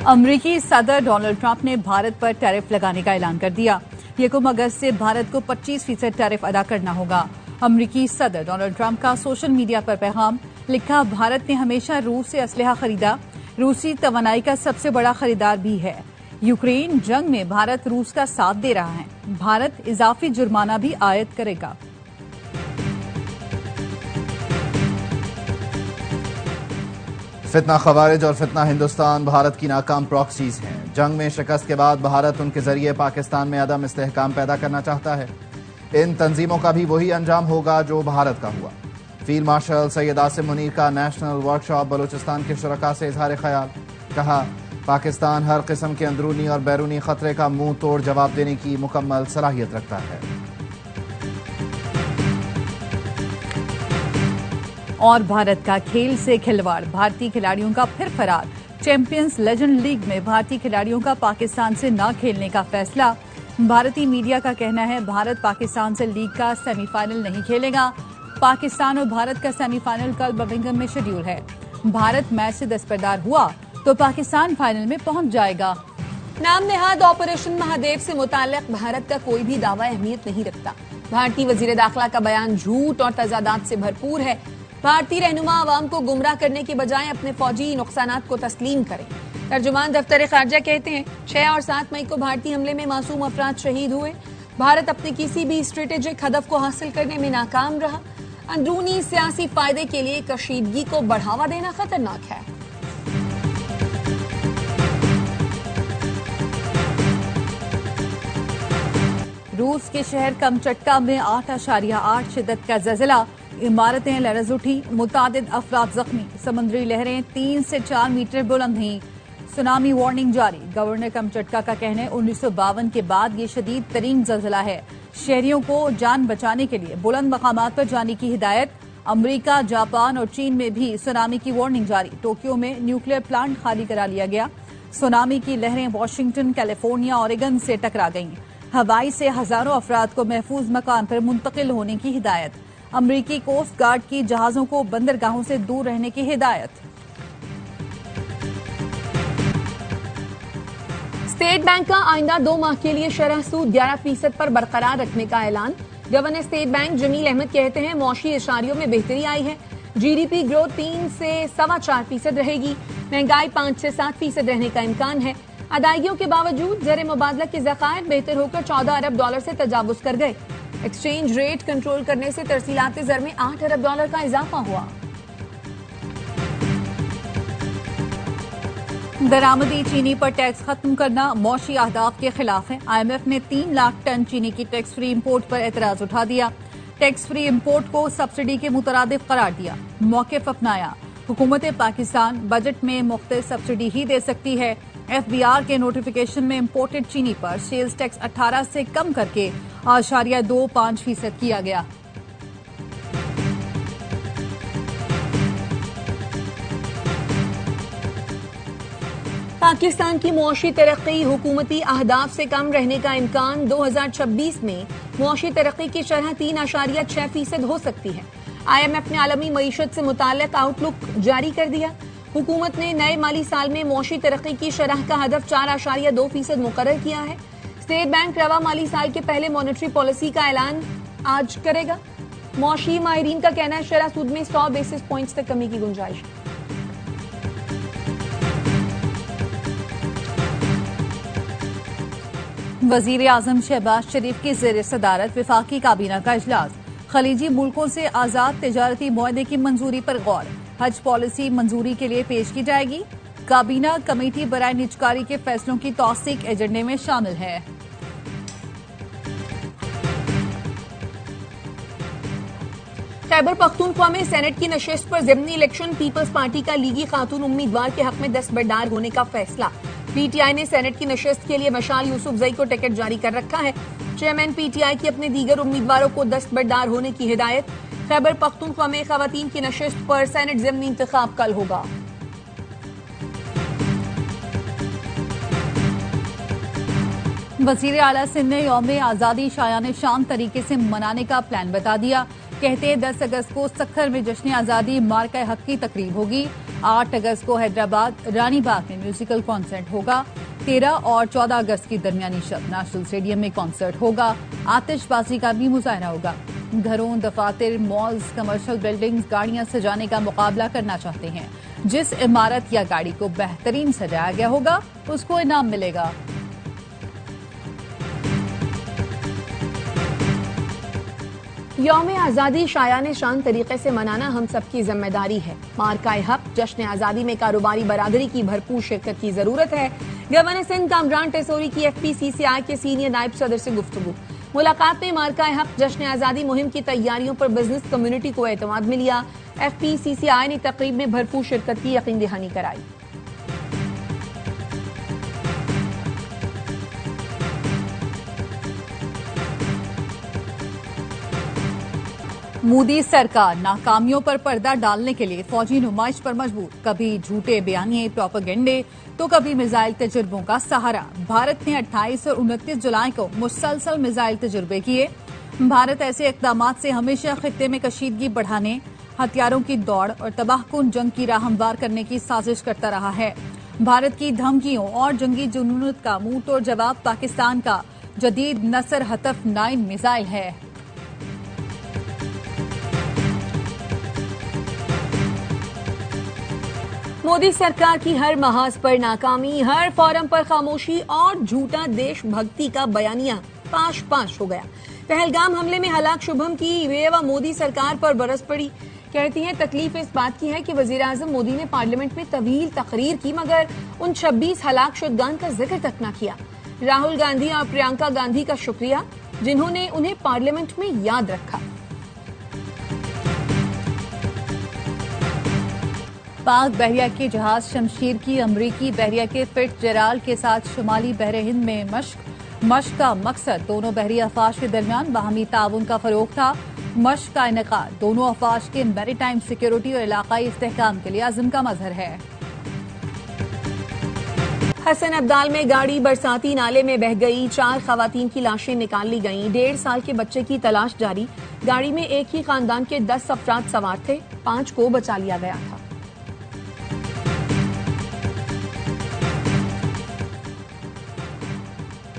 امریکی صدر Donald Trump نے بھارت پر ٹیرف لگانے کا اعلان کر دیا۔ یکم اگست سے بھارت کو 25% ٹیرف ادا کرنا ہوگا۔ امریکی صدر ڈونلڈ ٹرمپ کا سوشل میڈیا پر پیغام لکھا، بھارت نے ہمیشہ روس سے اسلحہ خریدا، روسی توانائی کا سب سے بڑا خریدار بھی ہے۔ یوکرین جنگ میں بھارت روس کا ساتھ دے رہا ہے، بھارت اضافی جرمانہ بھی عائد کرے گا۔ فتنہ خوارج اور فتنہ ہندوستان بھارت کی ناکام پراکسیز ہیں۔ جنگ میں شکست کے بعد بھارت ان کے ذریعے پاکستان میں عدم استحکام پیدا کرنا چاہتا ہے۔ ان تنظیموں کا بھی وہی انجام ہوگا جو بھارت کا ہوا۔ فیلڈ مارشل سید عاصم منیر کا نیشنل ورکشاپ بلوچستان کے شرکاء سے اظہار خیال، کہا پاکستان ہر قسم کے اندرونی اور بیرونی خطرے کا منہ توڑ جواب دینے کی مکمل صلاحیت رکھتا ہے۔ اور بھارت کا کھیل سے کھلواڑ، بھارتی کھلاڑیوں کا پھر فرار۔ چیمپئنز لیجنڈ لیگ میں بھارتی کھلاڑیوں کا پاکستان سے نہ کھیلنے کا فیصلہ۔ بھارتی میڈیا کا کہنا ہے بھارت پاکستان سے لیگ کا سیمی فائنل نہیں کھیلے گا۔ پاکستان اور بھارت کا سیمی فائنل کل برمنگھم میں شیڈول ہے۔ بھارت میچ سے دستبردار ہوا تو پاکستان فائنل میں پہنچ جائے گا۔ نام نہاد آپریشن مہادیو سے متعلق بھارت کا کوئی بھی دعویٰ اہمیت نہیں رکھتا۔ بھارتی وزیر داخلہ کا بیان جھوٹ اور تضادات سے بھرپور ہے۔ بھارتی رہنما عوام کو گمراہ کرنے کے بجائے اپنے فوجی نقصانات کو تسلیم کریں۔ ترجمان دفتر خارجہ کہتے ہیں 6 اور 7 مئی کو بھارتی حملے میں معصوم افراد شہید ہوئے۔ بھارت اپنے کسی بھی اسٹریٹجک ہدف کو حاصل کرنے میں ناکام رہا۔ اندرونی سیاسی فائدے کے لیے کشیدگی کو بڑھاوا دینا خطرناک ہے۔ روس کے شہر کمچٹکا میں 8.8 شدت کا زلزلہ، عمارتیں لرز اٹھی، متعدد افراد زخمی، سمندری لہریں 3 سے 4 میٹر بلند ہیں۔ سونامی وارننگ جاری۔ گورنر کمچٹکا کا کہنا ہے 1952 کے بعد یہ شدید ترین زلزلہ ہے۔ شہریوں کو جان بچانے کے لیے بلند مقامات پر جانے کی ہدایت۔ امریکہ، جاپان اور چین میں بھی سونامی کی وارننگ جاری۔ ٹوکیو میں نیوکلیئر پلانٹ خالی کرا لیا گیا۔ سونامی کی لہریں واشنگٹن، کیلیفورنیا، اوریگن سے ٹکرا گئیں۔ ہوائی سے ہزاروں افراد کو محفوظ مکان پر منتقل ہونے کی ہدایت۔ امریکی کوسٹ گارڈ کی جہازوں کو بندرگاہوں سے دور رہنے کی ہدایت۔ اسٹیٹ بینک کا آئندہ 2 ماہ کے لیے شرح سود 11% پر برقرار رکھنے کا اعلان۔ گورنر اسٹیٹ بینک جمیل احمد کہتے ہیں معاشی اشاریوں میں بہتری آئی ہے۔ جی ڈی پی گروتھ 3 سے 4.25% رہے گی۔ مہنگائی 5 سے 7% رہنے کا امکان ہے۔ ادائیگیوں کے باوجود زر مبادلہ کے ذخائر بہتر ہو کر $14 ارب سے تجاوز کر گئے۔ ایکسچینج ریٹ کنٹرول کرنے سے ترسیلات زر میں $8 ارب کا اضافہ ہوا۔ درآمدی چینی پر ٹیکس ختم کرنا معاشی اہداف کے خلاف ہے۔ آئی ایم ایف نے 3 لاکھ ٹن چینی کی ٹیکس فری امپورٹ پر اعتراض اٹھا دیا۔ ٹیکس فری امپورٹ کو سبسڈی کے مترادف قرار دیا، موقف اپنایا۔ حکومت پاکستان بجٹ میں مختص سبسڈی ہی دے سکتی ہے۔ ایف بی آر کے نوٹیفیکیشن میں امپورٹڈ چینی پر سیلز ٹیکس 18 سے کم کر کے 0.25% کیا گیا۔ پاکستان کی معاشی ترقی حکومتی اہداف سے کم رہنے کا امکان۔ 2026 میں معاشی ترقی کی شرح 3.6% ہو سکتی ہے۔ آئی ایم ایف نے عالمی معیشت سے متعلق آؤٹ لک جاری کر دیا۔ حکومت نے نئے مالی سال میں معاشی ترقی کی شرح کا ہدف 4.2% مقرر کیا ہے۔ اسٹیٹ بینک رواں مالی سال کے پہلے مانیٹری پالیسی کا اعلان آج کرے گا۔ معاشی ماہرین کا کہنا ہے شرح سود میں 100 بیسس پوائنٹس تک کمی کی گنجائش ہے۔ وزیر اعظم شہباز شریف کی زیر صدارت وفاقی کابینہ کا اجلاس۔ خلیجی ملکوں سے آزاد تجارتی معاہدے کی منظوری پر غور۔ حج پالیسی منظوری کے لیے پیش کی جائے گی۔ کابینہ کمیٹی برائے نجکاری کے فیصلوں کی توثیق ایجنڈے میں شامل ہے۔ خیبر پختونخوا میں سینٹ کی نشست پر ضمنی الیکشن، پیپلز پارٹی کا لیگی خاتون امیدوار کے حق میں دستبردار ہونے کا فیصلہ۔ پی ٹی آئی نے سینٹ کی نشست کے لیے مشال یوسف زئی کو ٹکٹ جاری کر رکھا ہے۔ چیئرمین پی ٹی آئی کی اپنے دیگر امیدواروں کو دستبردار ہونے کی ہدایت۔ خیبر پختونخوا میں خواتین کی نشست پر سینٹ ضمنی انتخاب کل ہوگا۔ وزیر اعلیٰ سندھ نے یوم آزادی شایان شان طریقے سے منانے کا پلان بتا دیا۔ کہتے 10 اگست کو سکھر میں جشن آزادی مارکہ حق کی تقریب ہوگی۔ 8 अगस्त को हैदराबाद रानी बाग में म्यूजिकल कॉन्सर्ट होगा। 13 और 14 अगस्त की दरमियानी शब नेशनल स्टेडियम में कॉन्सर्ट होगा। आतिशबाजी का भी मुजाहरा होगा। घरों, दफातर, मॉल्स, कमर्शियल बिल्डिंग्स गाड़ियां सजाने का मुकाबला करना चाहते हैं। जिस इमारत या गाड़ी को बेहतरीन सजाया गया होगा उसको इनाम मिलेगा। यौम आज़ादी शायाने शान तरीके से मनाना हम सबकी जिम्मेदारी है। मार्काए हक जश्न आज़ादी में कारोबारी बरादरी की भरपूर शिरकत की जरूरत है। गवर्नर सिंध कामरान टेसोरी की FPCCI के सीनियर नायब सदर से गुफ्तगू। मुलाकात में मार्काए हक जश्न आज़ादी मुहिम की तैयारियों पर बिजनेस कम्युनिटी को एतमाद में लिया। FPCCI ने तकरीब में भरपूर शिरकत की यकीन दहानी कराई। मोदी सरकार नाकामियों पर पर्दा डालने के लिए फौजी नुमाइश पर मजबूर। कभी झूठे बयानिए, प्रोपेगेंडे तो कभी मिसाइल तजुर्बों का सहारा। भारत ने 28 और 29 जुलाई को मुसलसल मिसाइल तजुर्बे किए। भारत ऐसे इक़दामात से हमेशा खित्ते में कशीदगी बढ़ाने, हथियारों की दौड़ और तबाहकुन जंग की राह हमवार करने की साजिश करता रहा है। भारत की धमकियों और जंगी जुनूनत का मुंह तोड़ जवाब पाकिस्तान का जदीद नसर हतफ 9 मिसाइल है। मोदी सरकार की हर महाज पर नाकामी, हर फोरम पर खामोशी और झूठा देशभक्ति का बयानिया पाश पाश हो गया। पहलगाम हमले में हलाक शुभम की बेवा मोदी सरकार पर बरस पड़ी। कहती हैं तकलीफ इस बात की है कि वजीर आजम मोदी ने पार्लियामेंट में तवील तकरीर की मगर उन 26 हलाक शुदगान का जिक्र तक न किया। राहुल गांधी और प्रियंका गांधी का शुक्रिया जिन्होंने उन्हें पार्लियामेंट में याद रखा। पाक बहरिया के जहाज शमशीर की अमरीकी बहरिया के फिट्जराल्ड के साथ शुमाली बहर हिंद में मश्क का मकसद दोनों बहरी अफवाज के दरमियान बाहमी ताउन का फरोग था। मश्क का इनेकाद दोनों अफवाज के मैरीटाइम सिक्योरिटी और इलाकाई इस्तेहकाम के लिए अज़्म का मजहर है। हसन अब्दाल में गाड़ी बरसाती नाले में बह गई। 4 खवातीन की लाशें निकाल ली गईं। 1.5 साल के बच्चे की तलाश जारी। गाड़ी में एक ही खानदान के 10 अफराद सवार थे। 5 को बचा लिया गया था।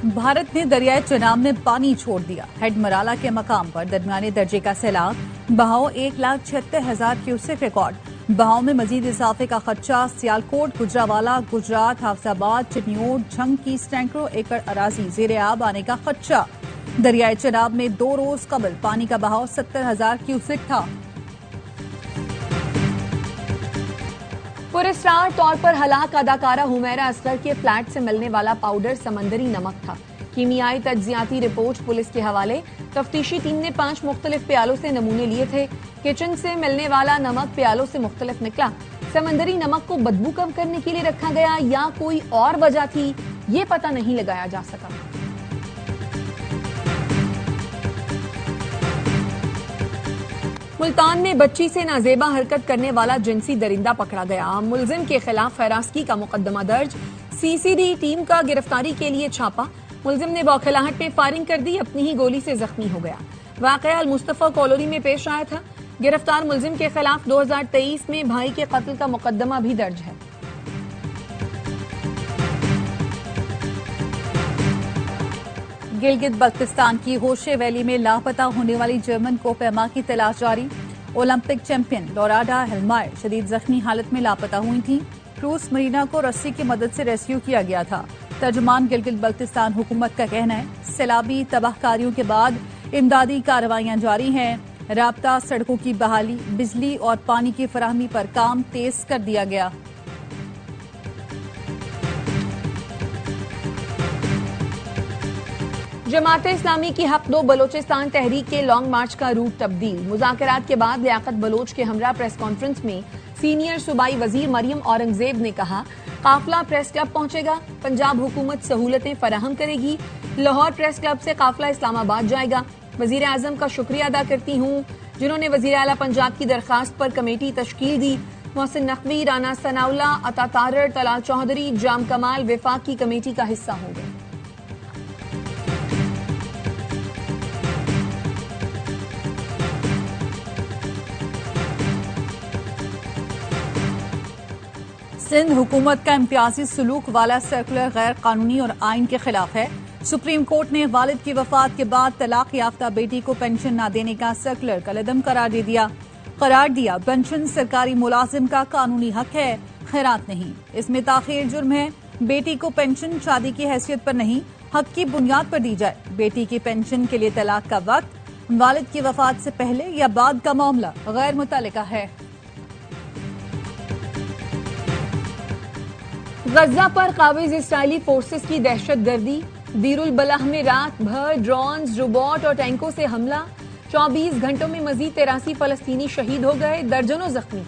भारत ने दरियाए चेनाब में पानी छोड़ दिया। हेड मराला के मकाम पर दरमियाने दर्जे का सैलाब। बहाव 1,76,000 क्यूसेक रिकॉर्ड। बहाव में मजीद इजाफे का खदशा। सियालकोट, गुजरावाला, गुजरात, हाफजाबाद, चिन्योट, झंग की सैकड़ों एकड़ अराजी जेर आब आने का खदशा। दरियाए चेनाब में 2 रोज कबल पानी का बहाव 70,000 क्यूसेक था। पुरस्कार तौर पर हलाक अदाकारा हुमैरा असगर के फ्लैट से मिलने वाला पाउडर समंदरी नमक था। कीमियाई तज्जियाती रिपोर्ट पुलिस के हवाले। तफ्तीशी टीम ने 5 मुख्तलिफ प्यालों से नमूने लिए थे। किचन से मिलने वाला नमक प्यालों से मुख्तलिफ निकला। समंदरी नमक को बदबू कम करने के लिए रखा गया या कोई और वजह थी, ये पता नहीं लगाया जा सका। मुल्तान में बच्ची से नाजेबा हरकत करने वाला जिनसी दरिंदा पकड़ा गया। मुलजिम के खिलाफ हिरासती का मुकदमा दर्ज। CCD टीम का गिरफ्तारी के लिए छापा। मुलजिम ने बौखलाहट में फायरिंग कर दी, अपनी ही गोली से जख्मी हो गया। वाकया अल मुस्तफा कॉलोनी में पेश आया था। गिरफ्तार मुलजिम के खिलाफ 2023 में भाई के कत्ल का मुकदमा भी दर्ज है। गिलगित बल्तिस्तान की होशे वैली में लापता होने वाली जर्मन कोपैमा की तलाश जारी। ओलंपिक चैंपियन लोराडा हेलमायर शदीद जख्मी हालत में लापता हुई थी। क्रूज मरीना को रस्सी की मदद से रेस्क्यू किया गया था। तर्जुमान गिलगित बल्तिस्तान हुकूमत का कहना है सैलाबी तबाहकारियों के बाद इमदादी कार्रवाइयां जारी हैं। राब्ता, सड़कों की बहाली, बिजली और पानी की फराहमी पर काम तेज कर दिया गया। जमात इस्लामी की हक दो बलोचिस्तान तहरीक के लॉन्ग मार्च का रूट तब्दील। मुज़ाकरात के बाद लियाकत बलोच के हमरा प्रेस कॉन्फ्रेंस में सीनियर सूबाई वजीर मरियम औरंगजेब ने कहा काफिला प्रेस क्लब पहुंचेगा, पंजाब हुकूमत सहूलतें फराहम करेगी। लाहौर प्रेस क्लब से काफिला इस्लामाबाद जाएगा। वजीर आजम का शुक्रिया अदा करती हूँ जिन्होंने वजीर आला पंजाब की दरखास्त पर कमेटी तश्कील दी। मोहसिन नकवी, राना सनाउल्ला, अता तारर, तलाल चौधरी, जाम कमाल विफाक की कमेटी का हिस्सा होंगे। सिंध हुकूमत का इम्तियाजी सलूक वाला सर्कुलर गैर कानूनी और आइन के खिलाफ है। सुप्रीम कोर्ट ने वालिद की वफात के बाद तलाक याफ्ता बेटी को पेंशन न देने का सर्कुलर कलअदम करार दिया। पेंशन सरकारी मुलाजिम का कानूनी हक है, खैरात नहीं। इसमें ताखीर जुर्म है। बेटी को पेंशन शादी की हैसियत पर नहीं, हक की बुनियाद पर दी जाए। बेटी की पेंशन के लिए तलाक का वक्त वालिद की वफात से पहले या बाद का मामला गैर मुतल्लिका है। गजा पर काबिज इसराइली फोर्सेस की दहशतगर्दी। दीरुल बलाह में रात भर ड्रोन्स, रोबोट और टैंकों से हमला। 24 घंटों में मजीद 83 फलस्तीनी शहीद हो गए, दर्जनों जख्मी।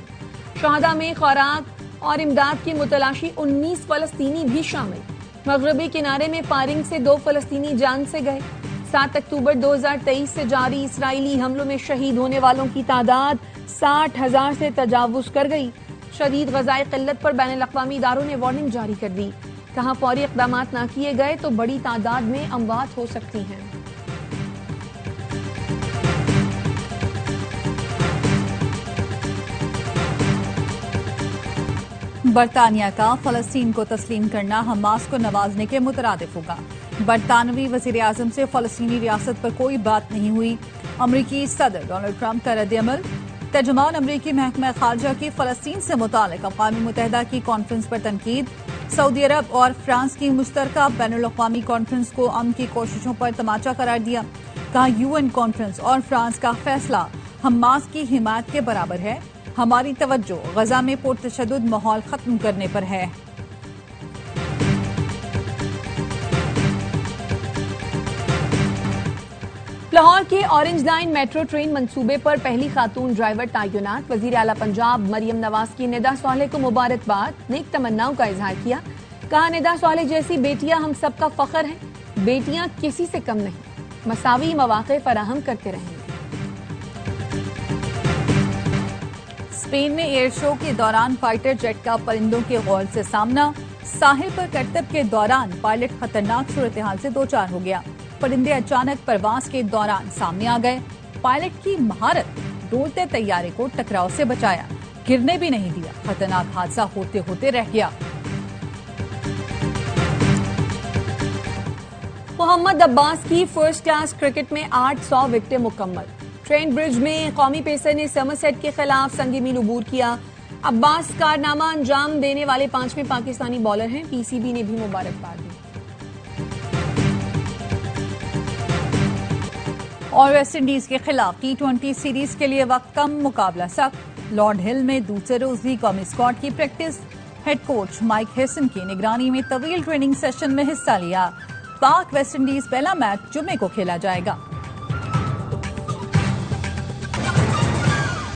शहादा में खुराक और इमदाद की मुतलाशी 19 फलस्तीनी भी शामिल। मगरबी किनारे में फायरिंग से 2 फलस्तीनी जान से गए। 7 अक्टूबर 2023 से जारी इसराइली हमलों में शहीद होने वालों की तादाद 60,000 से तजावुज कर गई। शदीद ग़ज़ाई क़िल्लत पर बैनुल-अक़वामी इदारों ने वार्निंग जारी कर दी। कहा फौरी इक़दामात न किए गए तो बड़ी तादाद में अमवात हो सकती हैं। बरतानिया का फलस्तीन को तस्लीम करना हमास को नवाजने के मुतरादिफ होगा। बरतानवी वज़ीर आज़म से फलस्तीनी रियासत पर कोई बात नहीं हुई। अमरीकी सदर डोनाल्ड ट्रंप का रद्द-ए-अमल। तर्जुमान अमरीकी महकमा खारजा की फलस्तीन से मुतालिक अक़वाम मुत्तहिदा की कॉन्फ्रेंस पर तनकीद। सऊदी अरब और फ्रांस की मुश्तरका बैनुल-अक़वामी कॉन्फ्रेंस को अमन की कोशिशों पर तमाचा करार दिया। कहा यूएन कॉन्फ्रेंस और फ्रांस का फैसला हमास की हिमायत के बराबर है। हमारी तवज्जो गजा में पुरतशद्दुद माहौल खत्म करने पर है। लाहौर के ऑरेंज लाइन मेट्रो ट्रेन मंसूबे पर पहली खातून ड्राइवर तैनात। वजीर आला पंजाब मरियम नवाज की निदा सालेह को मुबारकबाद, नेक तमन्नाओं का इजहार किया। कहा निदा सालेह जैसी बेटियां हम सबका फख्र हैं, बेटियां किसी से कम नहीं, मसावी मौक़े फराहम करते रहेंगे। स्पेन में एयर शो के दौरान फाइटर जेट का परिंदों के गौर से सामना। साहिल पर करतब के दौरान पायलट खतरनाक सूरत हाल से दो चार हो गया। परिंदे अचानक परवाज के दौरान सामने आ गए। पायलट की महारत, डोलते तैयारे को टकराव से बचाया, गिरने भी नहीं दिया। खतरनाक हादसा होते होते रह गया। मोहम्मद अब्बास की फर्स्ट क्लास क्रिकेट में 800 विकेटें मुकम्मल। ट्रेंट ब्रिज में कौमी पेसर ने समरसेट के खिलाफ संग मील अबूर किया। अब्बास कारनामा अंजाम देने वाले 5वें पाकिस्तानी बॉलर हैं। पीसीबी ने भी मुबारकबाद दी। और वेस्ट इंडीज के खिलाफ T20 सीरीज के लिए वक्त कम, मुकाबला सख्त। लॉर्ड हिल में दूसरे रोज भी कौमी स्क्वाड की practice. Head coach Mike Hesson की निगरानी में तवील ट्रेनिंग सेशन में हिस्सा लिया। पाक वेस्ट इंडीज पहला मैच जुमे को खेला जाएगा।